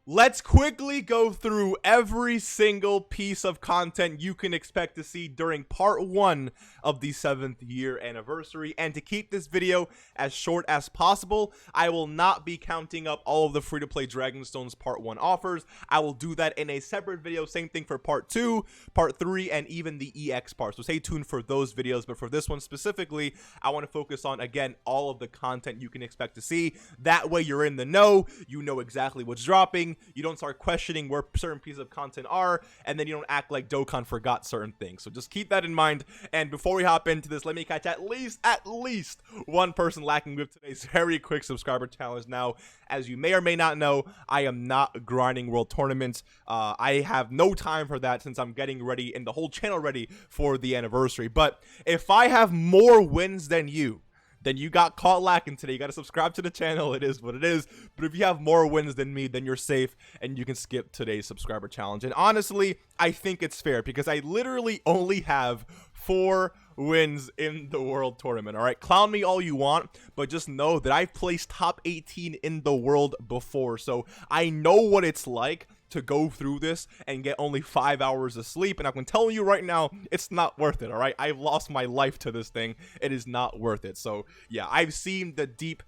let's quickly go through every single piece of content you can expect to see during part 1 of the 7th year anniversary. And to keep this video as short as possible, I will not be counting up all of the free-to-play Dragonstone's part 1 offers. I will do that in a separate video. Same thing for part 2, part 3, and even the EX part. So stay tuned for those videos. But for this one specifically, I want to focus on, again, all of the content you can expect to see. That way you're in the know. You know exactly what's dropping. You don't start questioning where certain pieces of content are, and then you don't act like Dokkan forgot certain things. So just keep that in mind. And before we hop into this, let me catch at least one person lacking with today's very quick subscriber challenge. Now, as you may or may not know, I am not grinding world tournaments. I have no time for that since I'm getting ready and the whole channel ready for the anniversary. But if I have more wins than you, then you got caught lacking today. You got to subscribe to the channel. It is what it is. But if you have more wins than me, then you're safe and you can skip today's subscriber challenge. And honestly, I think it's fair because I literally only have 4 wins in the world tournament. All right, clown me all you want, but just know that I've placed top 18 in the world before. So I know what it's like to go through this and get only 5 hours of sleep, and I can tell you right now, it's not worth it. All right, I've lost my life to this thing. It is not worth it. So yeah, I've seen the deep,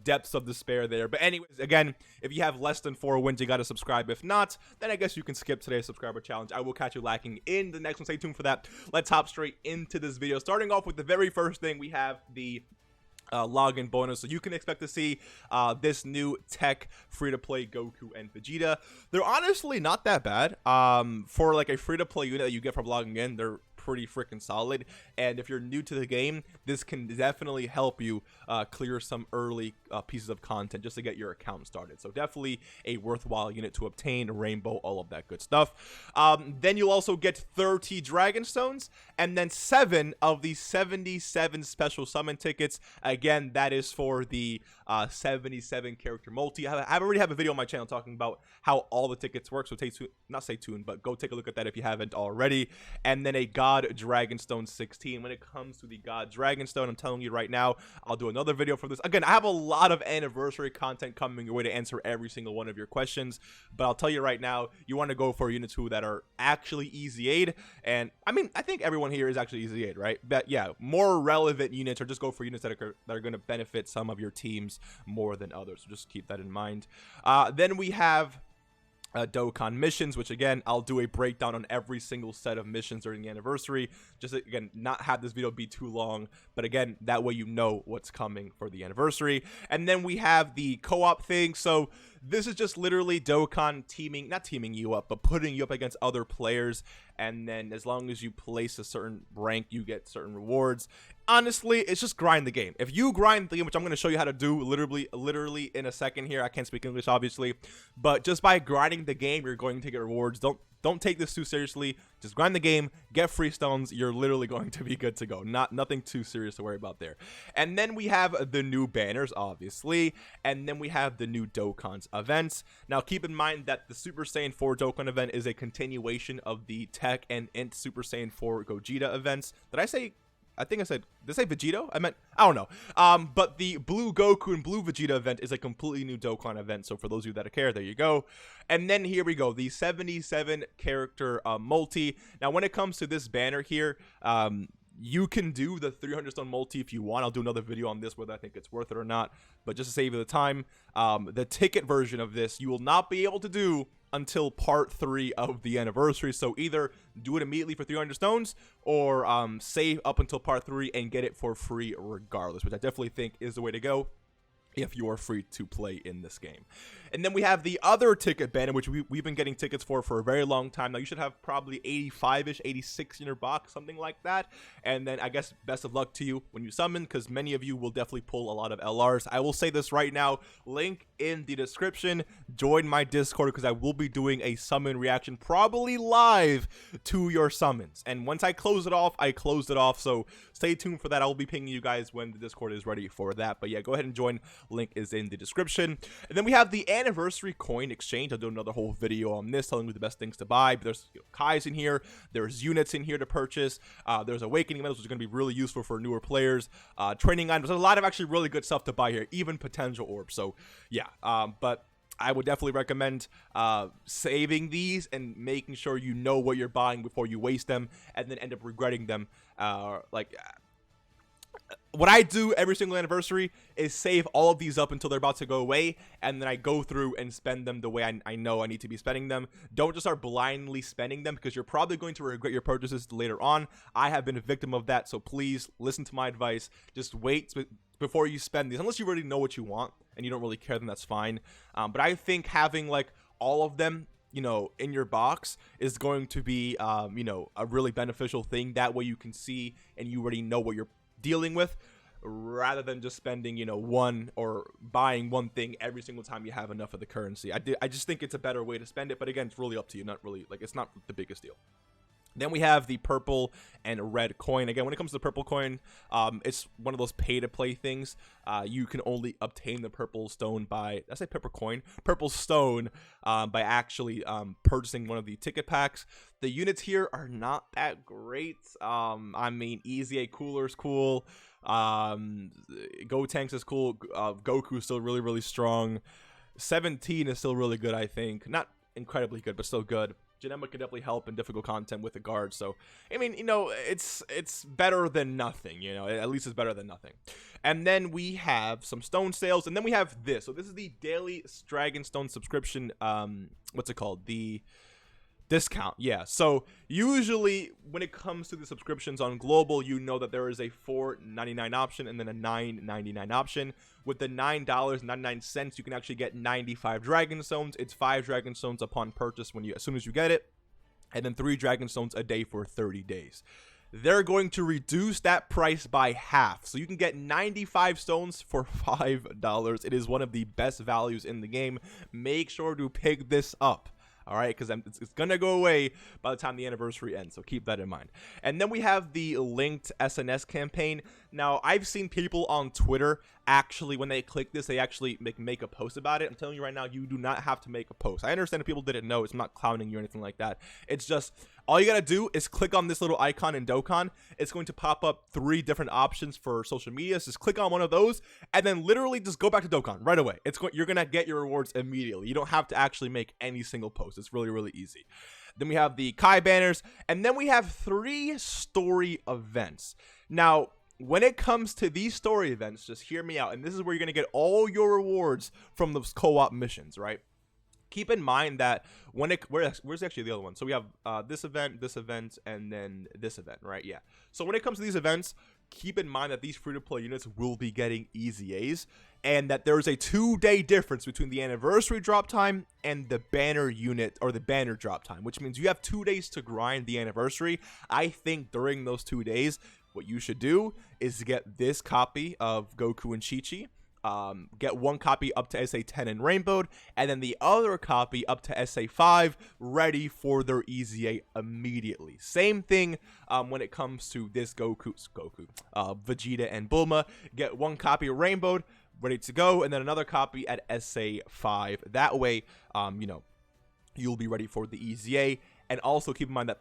depths of despair there. But anyways, again, if you have less than 4 wins, you got to subscribe. If not, then I guess you can skip today's subscriber challenge. I will catch you lacking in the next one. Stay tuned for that. Let's hop straight into this video. Starting off with the very first thing, we have the login bonus. So you can expect to see this new tech free-to-play Goku and Vegeta. They're honestly not that bad. For like a free-to-play unit that you get from logging in, they're pretty freaking solid. And if you're new to the game, this can definitely help you clear some early pieces of content just to get your account started. So definitely a worthwhile unit to obtain. Rainbow, all of that good stuff. Then you'll also get 30 Dragonstones and then 7 of the 77 special summon tickets. Again, that is for the 77 character multi. I already have a video on my channel talking about how all the tickets work, so stay tuned, but go take a look at that if you haven't already. And then a God Dragonstone 16. When it comes to the God Dragonstone, I'm telling you right now, I'll do another video for this. Again, I have a lot of anniversary content coming your way to answer every single one of your questions, but I'll tell you right now, you want to go for units that are actually easy aid. And I mean, I think everyone here is actually easy aid, right? But yeah, more relevant units, or just go for units that are going to benefit some of your teams more than others. So just keep that in mind. Then we have Dokkan missions, which again, I'll do a breakdown on every single set of missions during the anniversary. Just again, not have this video be too long, but again, that way you know what's coming for the anniversary. And then we have the co-op thing. So this is just literally Dokkan not teaming you up, but putting you up against other players. And then as long as you place a certain rank, you get certain rewards. Honestly, it's just grind the game. If you grind the game, which I'm going to show you how to do literally in a second here. I can't speak English, obviously, but just by grinding the game, you're going to get rewards. Don't take this too seriously. Just grind the game, get free stones. You're literally going to be good to go. Nothing too serious to worry about there. And then we have the new banners, obviously. And then we have the new Dokkan's events. Now, keep in mind that the Super Saiyan 4 Dokkan event is a continuation of the Tech and Int Super Saiyan 4 Gogeta events. I think I said, did I say Vegito? I don't know. But the Blue Goku and Blue Vegeta event is a completely new Dokkan event. So for those of you that care, there you go. And then here we go, the 77 character multi. Now, when it comes to this banner here, you can do the 300 stone multi if you want. I'll do another video on this, whether I think it's worth it or not. But just to save you the time, the ticket version of this, you will not be able to do until part 3 of the anniversary. So either do it immediately for 300 stones or save up until part 3 and get it for free regardless, which I definitely think is the way to go if you are free to play in this game. And then we have the other ticket banner, which we've been getting tickets for a very long time now. You should have probably 85-ish, 86 in your box, something like that. And then I guess best of luck to you when you summon, because many of you will definitely pull a lot of LRs. I will say this right now, link in the description. Join my Discord, because I will be doing a summon reaction probably live to your summons. And once I close it off, I closed it off. So stay tuned for that. I will be pinging you guys when the Discord is ready for that. But yeah, go ahead and join. Link is in the description. And then we have the anniversary coin exchange. I'll do another whole video on this, telling you the best things to buy. But there's Kais in here, there's units in here to purchase, there's awakening medals, which is going to be really useful for newer players, training items. There's a lot of actually really good stuff to buy here, even potential orbs. So yeah, but I would definitely recommend saving these and making sure you know what you're buying before you waste them and then end up regretting them. What I do every single anniversary is save all of these up until they're about to go away, and then I go through and spend them the way I know I need to be spending them. Don't just start blindly spending them, because you're probably going to regret your purchases later on. I have been a victim of that, so please listen to my advice. Just wait before you spend these, unless you already know what you want and you don't really care, then that's fine. But I think having like all of them, you know, in your box is going to be, you know, a really beneficial thing. That way you can see and you already know what you're dealing with, rather than just spending, you know, one or buying one thing every single time you have enough of the currency. I just think it's a better way to spend it, but again, it's really up to you. Not really, like, it's not the biggest deal. Then we have the purple and red coin. Again, when it comes to the purple coin, it's one of those pay-to-play things. You can only obtain the purple stone by, I say purple stone, by actually purchasing one of the ticket packs. The units here are not that great. I mean, Easy A Cooler is cool. Gotenks is cool. Goku is still really, really strong. 17 is still really good, I think. Not incredibly good, but still good. Janema can definitely help in difficult content with the guards. So, I mean, you know, it's better than nothing, you know. At least it's better than nothing. And then we have some stone sales, and then we have this. So this is the daily Dragonstone subscription, what's it called? The discount. Yeah, so usually when it comes to the subscriptions on global, you know that there is a $4.99 option and then a $9.99 option. With the $9.99, you can actually get 95 Dragonstones. It's 5 Dragonstones upon purchase as soon as you get it, and then 3 Dragonstones a day for 30 days. They're going to reduce that price by half, so you can get 95 stones for $5. It is one of the best values in the game. Make sure to pick this up. All right, because it's going to go away by the time the anniversary ends, so keep that in mind. And then we have the linked SNS campaign. Now, I've seen people on Twitter, actually, when they click this, they actually make a post about it. I'm telling you right now, you do not have to make a post. I understand if people didn't know. It's not clowning you or anything like that. It's just, all you got to do is click on this little icon in Dokkan. It's going to pop up 3 different options for social media. So just click on one of those, and then literally just go back to Dokkan right away. You're going to get your rewards immediately. You don't have to actually make any single post. It's really, really easy. Then we have the Kai banners, and then we have 3 story events. Now, when it comes to these story events, just hear me out, and this is where you're going to get all your rewards from those co-op missions, right? Keep in mind that where's actually the other one? So we have this event, and then this event, right? Yeah. So when it comes to these events, keep in mind that these free-to-play units will be getting Easy A's, and that there is a 2-day difference between the anniversary drop time and the banner unit, or the banner drop time, which means you have 2 days to grind the anniversary. I think during those 2 days, what you should do is get this copy of Goku and Chi-Chi, get 1 copy up to SA10 and Rainbowed, and then the other copy up to SA5 ready for their Easy A immediately. Same thing when it comes to this Vegeta and Bulma. Get 1 copy of Rainbowed ready to go, and then another copy at SA5. That way, you know, you'll be ready for the Easy A. And also keep in mind that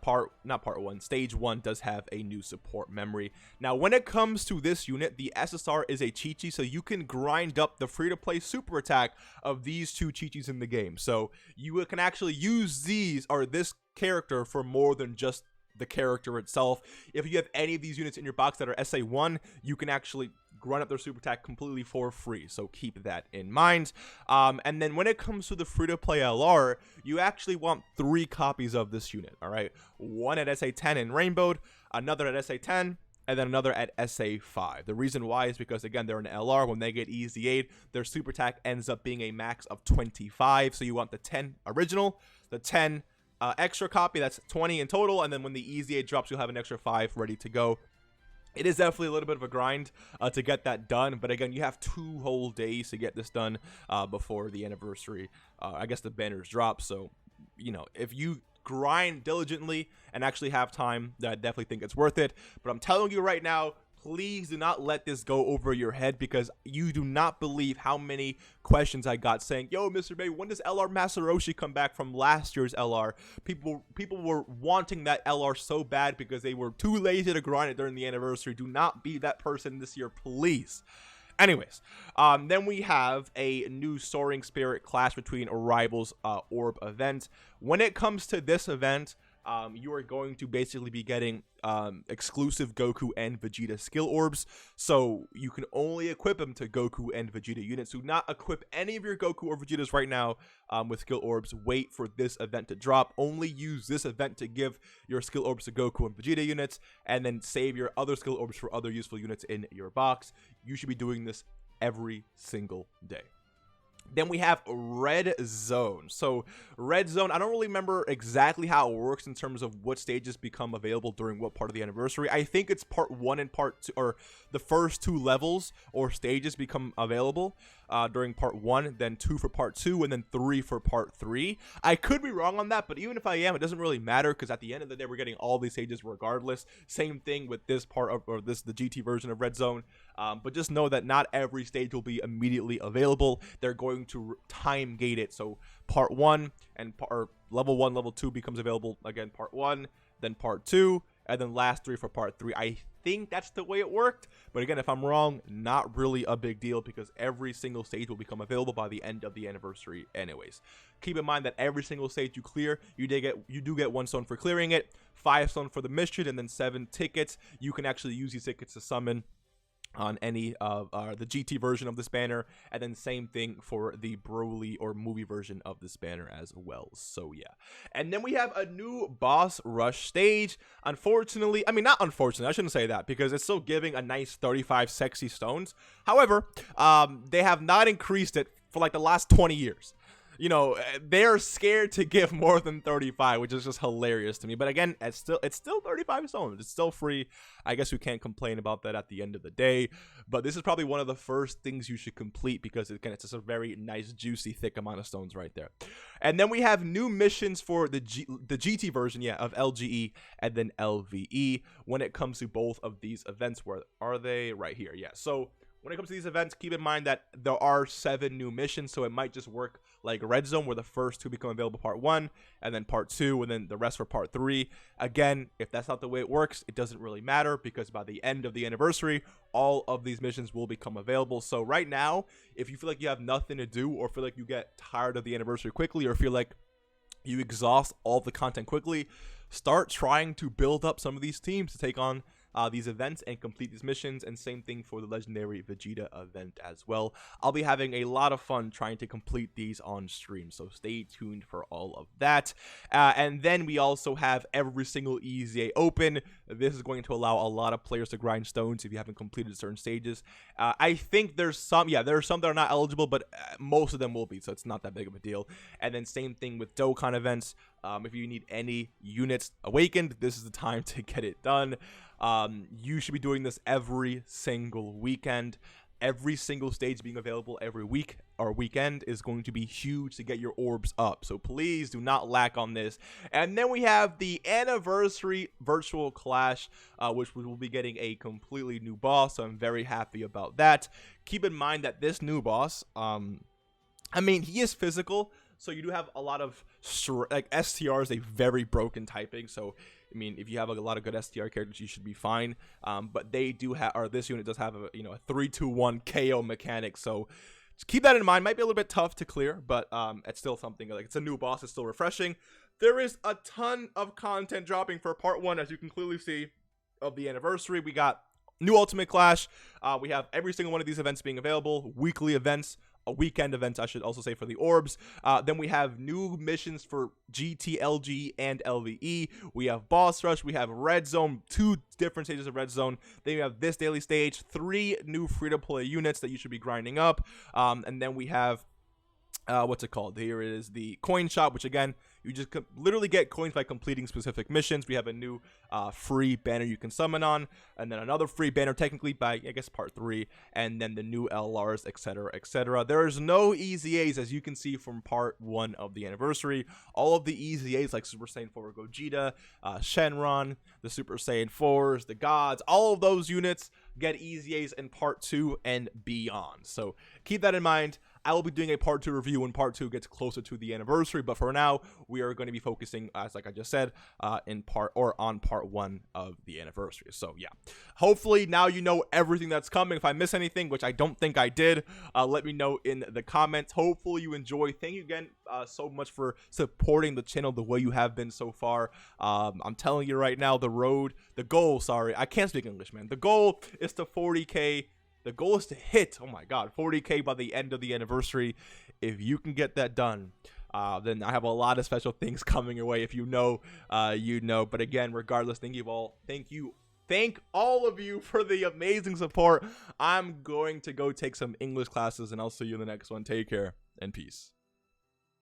stage 1 does have a new support memory. Now, when it comes to this unit, the SSR is a Chi-Chi, so you can grind up the free-to-play super attack of these 2 Chi-Chis in the game. So you can actually use this character for more than just the character itself. If you have any of these units in your box that are SA1, you can actually grind up their super attack completely for free, so keep that in mind. And then when it comes to the free-to-play LR, you actually want 3 copies of this unit, all right? 1 at SA10 and Rainbowed, another at SA10, and then another at SA5. The reason why is because, again, they're an LR. When they get Easy 8, their super attack ends up being a max of 25, so you want the 10 original, the 10 extra copy, that's 20 in total, and then when the Easy 8 drops, you'll have an extra 5 ready to go. It is definitely a little bit of a grind to get that done, but again, you have 2 whole days to get this done before the anniversary. I guess the banners drop, so, you know, if you grind diligently and actually have time, I definitely think it's worth it. But I'm telling you right now, please do not let this go over your head, because you do not believe how many questions I got saying, yo, Mr. Bay, when does LR Masaroshi come back from last year's LR? People were wanting that LR so bad because they were too lazy to grind it during the anniversary. Do not be that person this year, please. Anyways, then we have a new Soaring Spirit Clash Between Rivals orb event. When it comes to this event, you are going to basically be getting exclusive Goku and Vegeta skill orbs, so you can only equip them to Goku and Vegeta units. Do not equip any of your Goku or Vegetas right now with skill orbs. Wait for this event to drop. Only use this event to give your skill orbs to Goku and Vegeta units, and then save your other skill orbs for other useful units in your box. You should be doing this every single day. Then we have Red Zone. So Red Zone, I don't really remember exactly how it works in terms of what stages become available during what part of the anniversary. I think it's part 1 and part 2, or the first 2 levels or stages become available during part 1, then 2 for part 2, and then 3 for part 3. I could be wrong on that, but even if I am, it doesn't really matter, because at the end of the day, we're getting all these stages regardless. Same thing with this part of, or the GT version of Red Zone. But just know that not every stage will be immediately available. They're going to time gate it. So part 1 and level 1, level 2 becomes available again, part 1, then part 2, and then last 3 for part 3. I think that's the way it worked, but again, if I'm wrong, not really a big deal, because every single stage will become available by the end of the anniversary anyways. Keep in mind that every single stage you clear, you do get 1 stone for clearing it, 5 stone for the mission, and then 7 tickets. You can actually use these tickets to summon on any of the GT version of this banner, and then same thing for the Broly or movie version of this banner as well. So yeah, and then we have a new boss rush stage. Unfortunately, I mean, not unfortunately, I shouldn't say that, because it's still giving a nice 35 sexy stones. However, they have not increased it for like the last 20 years. You know, they're scared to give more than 35, which is just hilarious to me. But again, it's still 35 stones. It's still free. I guess we can't complain about that at the end of the day. But this is probably one of the first things you should complete, because again, it's just a very nice, juicy, thick amount of stones right there. And then we have new missions for the GT version, yeah, of LGE and then LVE when it comes to both of these events. Where are they? Right here. Yeah. So when it comes to these events, keep in mind that there are 7 new missions, so it might just work like Red Zone, where the first 2 become available part 1, and then part 2, and then the rest for part 3. Again, if that's not the way it works, it doesn't really matter, because by the end of the anniversary, all of these missions will become available. So right now, if you feel like you have nothing to do, or feel like you get tired of the anniversary quickly, or feel like you exhaust all the content quickly, start trying to build up some of these teams to take on these events and complete these missions, and same thing for the legendary Vegeta event as well. I'll be having a lot of fun trying to complete these on stream, so stay tuned for all of that. And then we also have every single EZA open. This is going to allow a lot of players to grind stones if you haven't completed certain stages. I think there's some that are not eligible, but most of them will be, so it's not that big of a deal. And then same thing with Dokkan events. If you need any units awakened, this is the time to get it done. You should be doing this every single weekend. Every single stage being available every week or weekend is going to be huge to get your orbs up. So please do not lack on this. And then we have the anniversary virtual clash, which we will be getting a completely new boss. So I'm very happy about that. Keep in mind that this new boss, I mean, he is physical. So you do have a lot of, like, STR is a very broken typing. So, I mean, if you have a lot of good STR characters, you should be fine. But they do have, or this unit does have a 3-2-1 KO mechanic. So just keep that in mind. Might be a little bit tough to clear, but it's still something. Like, it's a new boss. It's still refreshing. There is a ton of content dropping for part 1, as you can clearly see, of the anniversary. We got new Ultimate Clash. We have every single one of these events being available. Weekly events. Weekend events, I should also say, for the orbs. Then we have new missions for GT, LG, and LVE. We have Boss Rush. We have Red Zone, 2 different stages of Red Zone. Then we have this daily stage, 3 new free-to-play units that you should be grinding up. And then we have what's it called? Here is the coin shop, which again, you just literally get coins by completing specific missions. We have a new free banner you can summon on, and then another free banner technically by, I guess, part 3, and then the new LRs, etc., etc. There's no EZAs, as you can see from part 1 of the anniversary. All of the EZAs, like Super Saiyan 4 Gogeta, Shenron, the Super Saiyan 4s, the gods, all of those units get EZAs in part 2 and beyond. So keep that in mind. I will be doing a part 2 review when part 2 gets closer to the anniversary. But for now, we are going to be focusing, as like I just said, on part 1 of the anniversary. So yeah, hopefully now you know everything that's coming. If I miss anything, which I don't think I did, let me know in the comments. Hopefully you enjoy. Thank you again so much for supporting the channel the way you have been so far. I'm telling you right now, the goal, sorry, I can't speak English, man. The goal is to 40K. The goal is to hit, oh my god, 40K by the end of the anniversary. If you can get that done, then I have a lot of special things coming your way. If you know, you know. But again, regardless, thank all of you for the amazing support. I'm going to go take some English classes, and I'll see you in the next one. Take care and peace.